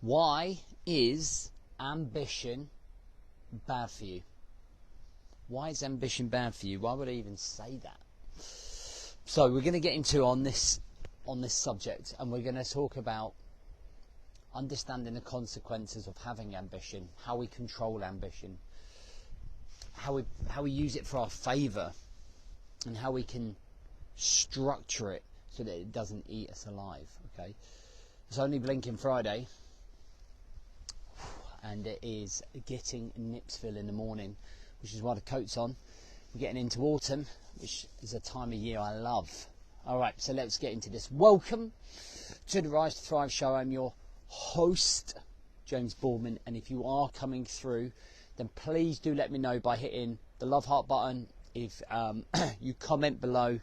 Why is ambition bad for you? Why is ambition bad for you? Why would I even say that? So we're going to get into on this subject, and we're going to talk about understanding the consequences of having ambition, how we control ambition, how we use it for our favour, and how we can structure it so that it doesn't eat us alive. Okay, it's only Blinking Friday, and it is getting Nipsville in the morning, which is why the coat's on. We're getting into autumn, which is a time of year I love. Alright, so let's get into this. Welcome to the Rise to Thrive show. I'm your host, James Boardman, and if you are coming through, then please do let me know by hitting the love heart button. If you comment below,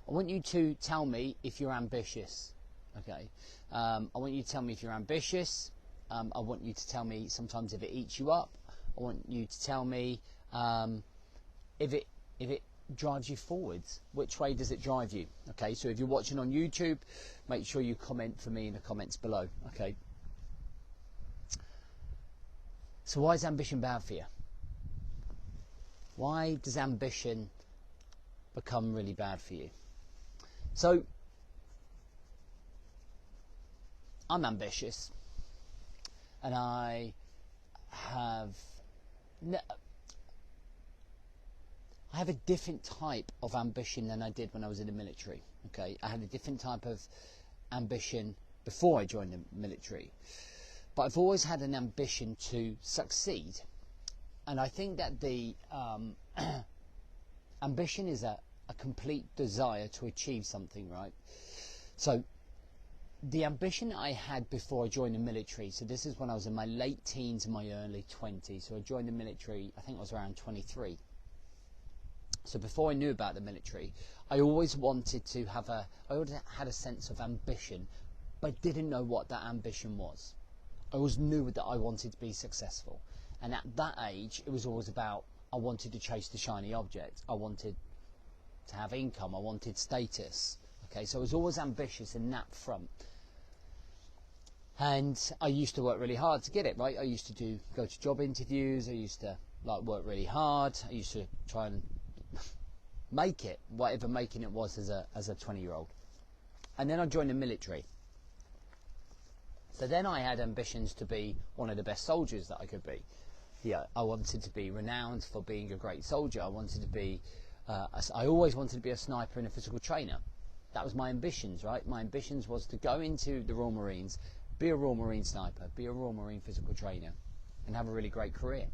I want you to tell me if you're ambitious. Okay, I want you to tell me if you're ambitious. I want you to tell me sometimes if it eats you up. I want you to tell me if it drives you forwards. Which way does it drive you? Okay, so if you're watching on YouTube, make sure you comment for me in the comments below. Okay. So why is ambition bad for you? Why does ambition become really bad for you? So I'm ambitious, and I have a different type of ambition than I did when I was in the military. Okay, I had a different type of ambition before I joined the military, but I've always had an ambition to succeed, and I think that the ambition is a complete desire to achieve something, right? So the ambition I had before I joined the military, so this is when I was in my late teens and my early 20s, so I joined the military, I think I was around 23. So before I knew about the military, I always wanted to I always had a sense of ambition, but didn't know what that ambition was. I always knew that I wanted to be successful, and at that age it was always about, I wanted to chase the shiny object, I wanted to have income, I wanted status. Okay, so I was always ambitious in that front, and I used to work really hard to get it right. I used to go to job interviews, I used to work really hard, I used to try and make it, whatever making it was as a 20-year-old. And then I joined the military. So then I had ambitions to be one of the best soldiers that I could be. Yeah, I wanted to be renowned for being a great soldier. I wanted to be, I always wanted to be a sniper and a physical trainer. That was my ambitions, right? My ambitions was to go into the Royal Marines, be a Royal Marine sniper, be a Royal Marine physical trainer, and have a really great career.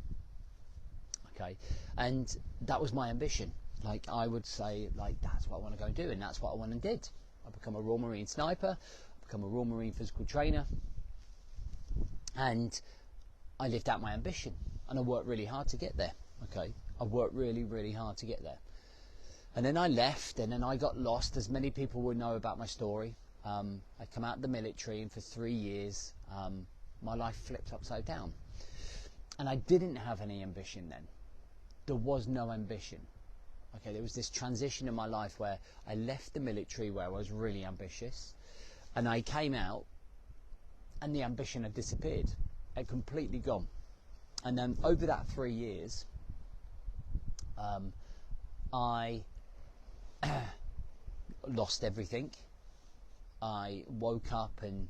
Okay, and that was my ambition. Like, I would say, that's what I want to go and do, and that's what I went and did. I become a Royal Marine sniper, I become a Royal Marine physical trainer, and I lived out my ambition, and I worked really hard to get there. Okay, I worked really, really hard to get there. And then I left, and then I got lost, as many people would know about my story. I come out of the military, and for 3 years, my life flipped upside down. And I didn't have any ambition then. There was no ambition. Okay, there was this transition in my life where I left the military, where I was really ambitious, and I came out, and the ambition had disappeared. It had completely gone. And then over that 3 years, I lost everything. I woke up and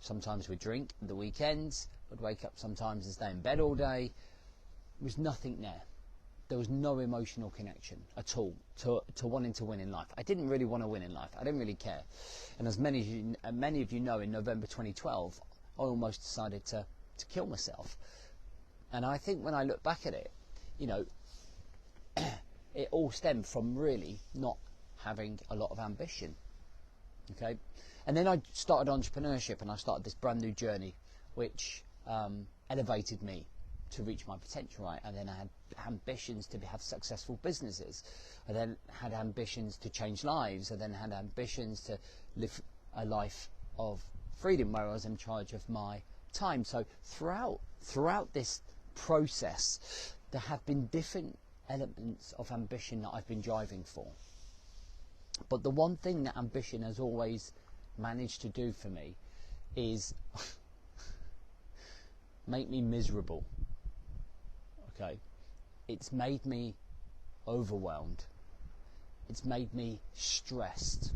sometimes would drink at the weekends, would wake up sometimes and stay in bed all day. There was nothing there. There was no emotional connection at all to wanting to win in life. I didn't really want to win in life. I didn't really care. And as many of you know, in November 2012, I almost decided to kill myself. And I think when I look back at it, it all stemmed from really not having a lot of ambition. Okay, and then I started entrepreneurship, and I started this brand new journey, which elevated me to reach my potential. Right, and then I had ambitions to have successful businesses. I then had ambitions to change lives. I then had ambitions to live a life of freedom, where I was in charge of my time. So throughout this process, there have been different elements of ambition that I've been driving for. But the one thing that ambition has always managed to do for me is make me miserable. Okay, it's made me overwhelmed. It's made me stressed.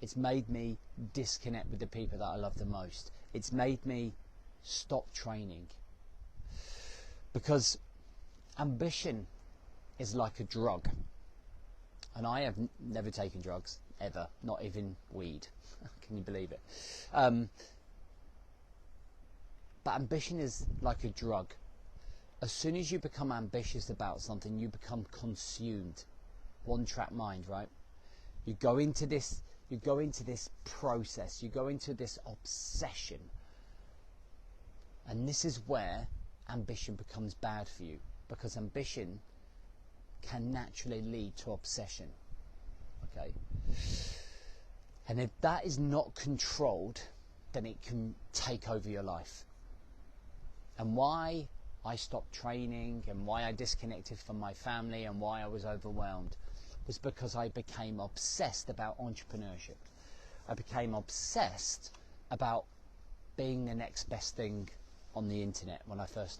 It's made me disconnect with the people that I love the most. It's made me stop training. Because ambition is like a drug. And I have never taken drugs, ever. Not even weed. Can you believe it? But ambition is like a drug. As soon as you become ambitious about something, you become consumed. One-track mind, right? You go into this process, you go into this obsession. And this is where ambition becomes bad for you, because ambition can naturally lead to obsession. Okay? And if that is not controlled, then it can take over your life. And why I stopped training and why I disconnected from my family and why I was overwhelmed was because I became obsessed about entrepreneurship. I became obsessed about being the next best thing on the internet when I first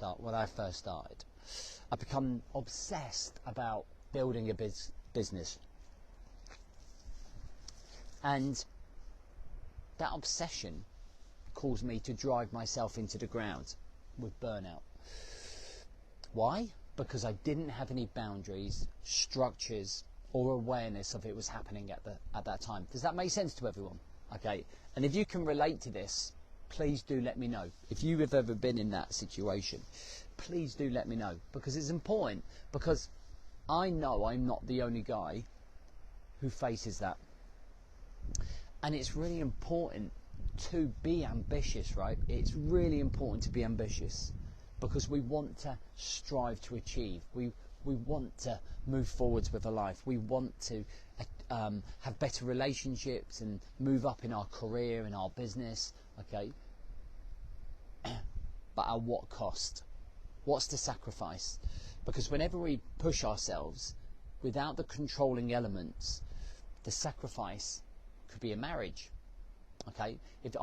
started. I become obsessed about building a business. And that obsession caused me to drive myself into the ground with burnout. Why? Because I didn't have any boundaries, structures, or awareness of it was happening at that time. Does that make sense to everyone? Okay. And if you can relate to this, please do let me know. If you have ever been in that situation, please do let me know, because it's important, because I know I'm not the only guy who faces that. And it's really important to be ambitious, right? It's really important to be ambitious, because we want to strive to achieve. We want to move forwards with a life. We want to have better relationships and move up in our career and our business. Okay, but at what cost? What's the sacrifice? Because whenever we push ourselves without the controlling elements, the sacrifice could be a marriage. Okay, if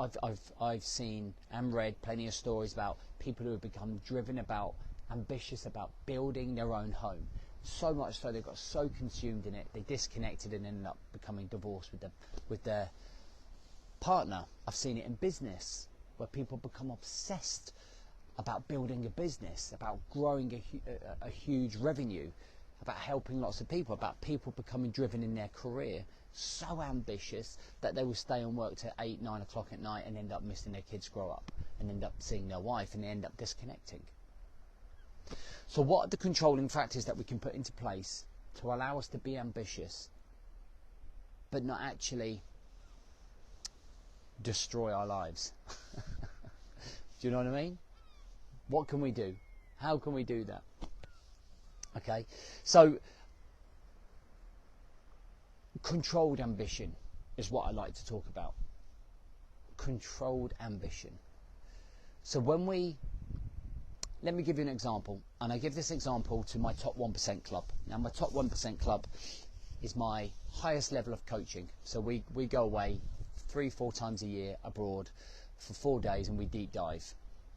I've seen and read plenty of stories about people who have become driven about, ambitious about building their own home, so much so they got so consumed in it they disconnected and ended up becoming divorced with their partner. I've seen it in business where people become obsessed about building a business, about growing a huge revenue, about helping lots of people, about people becoming driven in their career, so ambitious that they will stay and work till 8, 9 o'clock at night and end up missing their kids grow up and end up seeing their wife and they end up disconnecting. So what are the controlling factors that we can put into place to allow us to be ambitious but not actually destroy our lives? Do you know what I mean? What can we do? How can we do that? Okay, so controlled ambition is what I like to talk about. Controlled ambition. So let me give you an example, and I give this example to my top 1% club. Now my top 1% club is my highest level of coaching. So we go away 3-4 times a year abroad for 4 days and we deep dive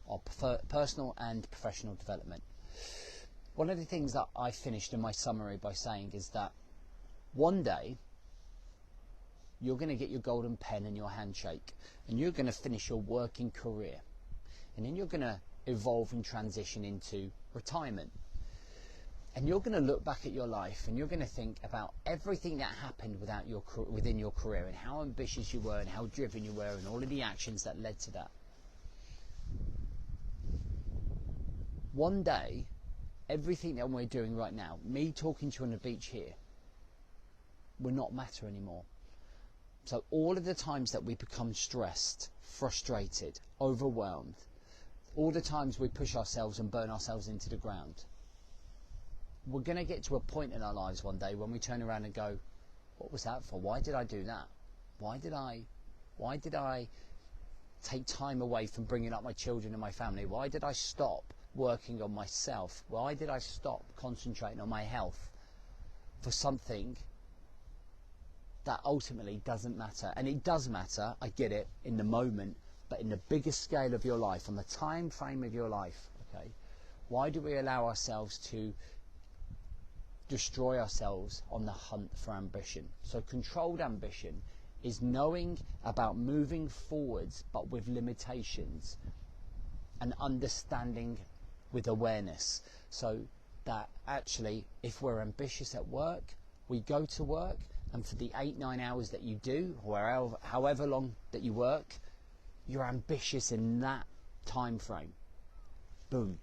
on personal and professional development. One of the things that I finished in my summary by saying is that one day you're going to get your golden pen and your handshake and you're going to finish your working career, and then you're going to evolve and transition into retirement, and you're going to look back at your life and you're going to think about everything that happened within your career and how ambitious you were and how driven you were and all of the actions that led to that. One day, everything that we're doing right now, me talking to you on the beach here, will not matter anymore. So all of the times that we become stressed, frustrated, overwhelmed, all the times we push ourselves and burn ourselves into the ground, we're going to get to a point in our lives one day when we turn around and go, what was that for? Why did I do that? Why did I take time away from bringing up my children and my family? Why did I stop working on myself? Why did I stop concentrating on my health for something that ultimately doesn't matter? And it does matter, I get it, in the moment, but in the biggest scale of your life, on the time frame of your life, okay, why do we allow ourselves to destroy ourselves on the hunt for ambition? So controlled ambition is knowing about moving forwards but with limitations, and understanding with awareness, so that actually if we're ambitious at work, we go to work, and for the 8-9 hours that you do, or however long that you work, you're ambitious in that time frame. Boom.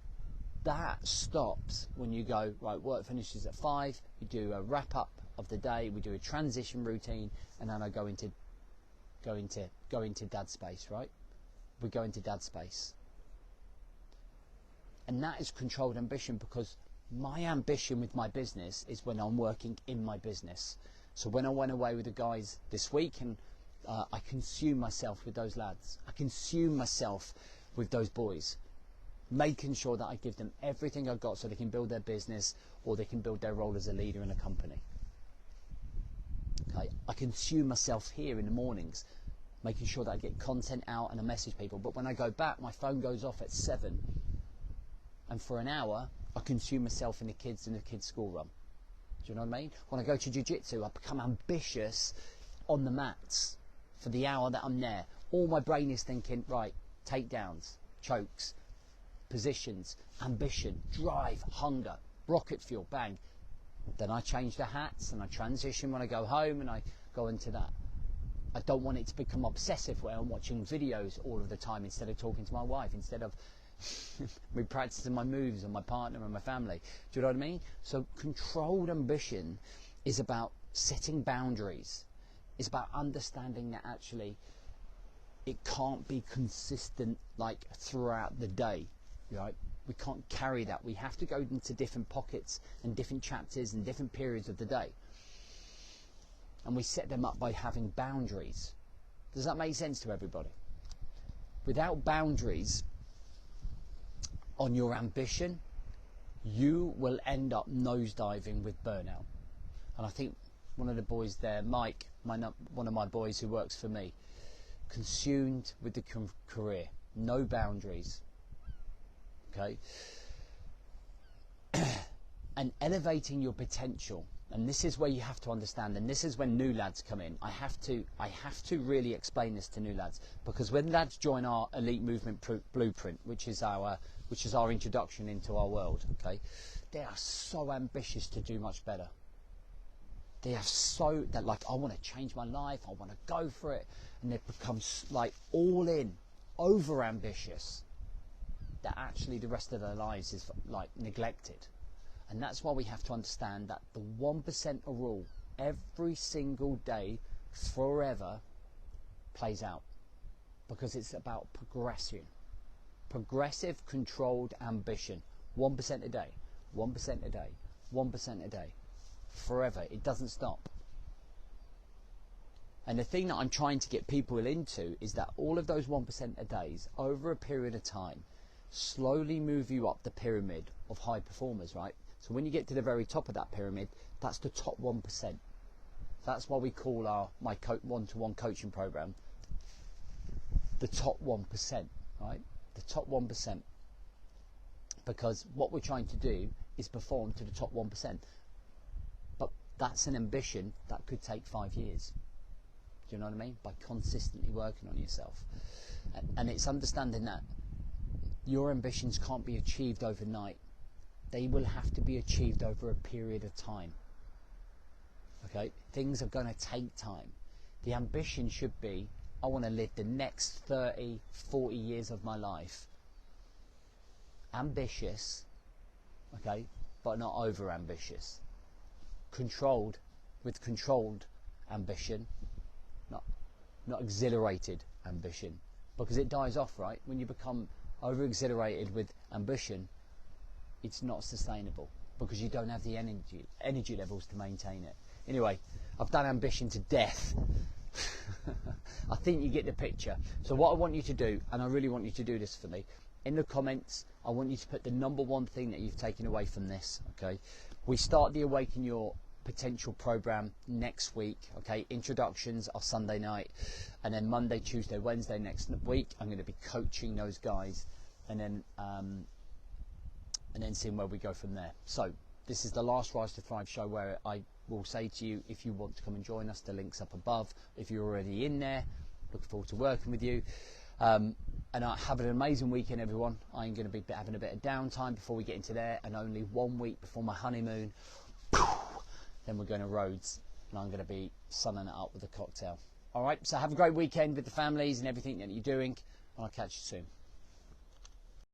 That stops when you go, right, work finishes at 5, you do a wrap up of the day, we do a transition routine, and then I go into dad space, right? We go into dad space. And that is controlled ambition, because my ambition with my business is when I'm working in my business. So when I went away with the guys this week, and I consume myself with those lads, I consume myself with those boys, making sure that I give them everything I've got so they can build their business, or they can build their role as a leader in a company. Okay, I consume myself here in the mornings, making sure that I get content out and I message people. But when I go back, my phone goes off at 7, and for an hour I consume myself in the kids school run. Do you know what I mean? When I go to jiu-jitsu, I become ambitious on the mats for the hour that I'm there. All my brain is thinking, right, takedowns, chokes, positions, ambition, drive, hunger, rocket fuel, bang. Then I change the hats and I transition when I go home, and I go into that. I don't want it to become obsessive where I'm watching videos all of the time instead of talking to my wife, instead of me practicing my moves and my partner and my family. Do you know what I mean? So controlled ambition is about setting boundaries. It's about understanding that actually it can't be consistent like throughout the day, right? We can't carry that. We have to go into different pockets and different chapters and different periods of the day. And we set them up by having boundaries. Does that make sense to everybody? Without boundaries on your ambition, you will end up nosediving with burnout. And I think one of the boys there, Mike, one of my boys who works for me, consumed with the career, no boundaries. Okay, and elevating your potential, and this is where you have to understand, and this is when new lads come in. I have to really explain this to new lads, because when lads join our Elite Movement Blueprint, which is our introduction into our world, okay, they are so ambitious to do much better. They're like, I want to change my life, I want to go for it, and they become like all in, over ambitious, that actually the rest of their lives is like neglected. And that's why we have to understand that the 1% rule every single day forever plays out, because it's about progression, progressive controlled ambition. 1% a day, 1% a day, 1% a day, forever. It doesn't stop. And the thing that I'm trying to get people into is that all of those 1% a days over a period of time slowly move you up the pyramid of high performers, right? So when you get to the very top of that pyramid, that's the top 1%. That's why we call my one-to-one coaching program the top 1%, right? The top 1%. Because what we're trying to do is perform to the top 1%. But that's an ambition that could take 5 years. Do you know what I mean? By consistently working on yourself. And it's understanding that your ambitions can't be achieved overnight. They will have to be achieved over a period of time. Okay? Things are going to take time. The ambition should be, I want to live the next 30, 40 years of my life ambitious, okay, but not over ambitious. Controlled, with controlled ambition, not exhilarated ambition, because it dies off, right? When you become over exhilarated with ambition, it's not sustainable, because you don't have the energy levels to maintain it. Anyway, I've done ambition to death. I think you get the picture. So what I want you to do, and I really want you to do this for me, in the comments, I want you to put the number one thing that you've taken away from this, okay? We start the Awaken Your potential program next week. Okay, introductions are Sunday night, and then Monday, Tuesday, Wednesday next week I'm going to be coaching those guys, and then seeing where we go from there. So this is the last Rise to Thrive show, where I will say to you, if you want to come and join us, the link's up above. If you're already in there, looking forward to working with you. And I have an amazing weekend, everyone. I'm going to be having a bit of downtime before we get into there, and only 1 week before my honeymoon. Then we're going to Rhodes, and I'm going to be sunning it up with a cocktail. All right, so have a great weekend with the families and everything that you're doing, and I'll catch you soon.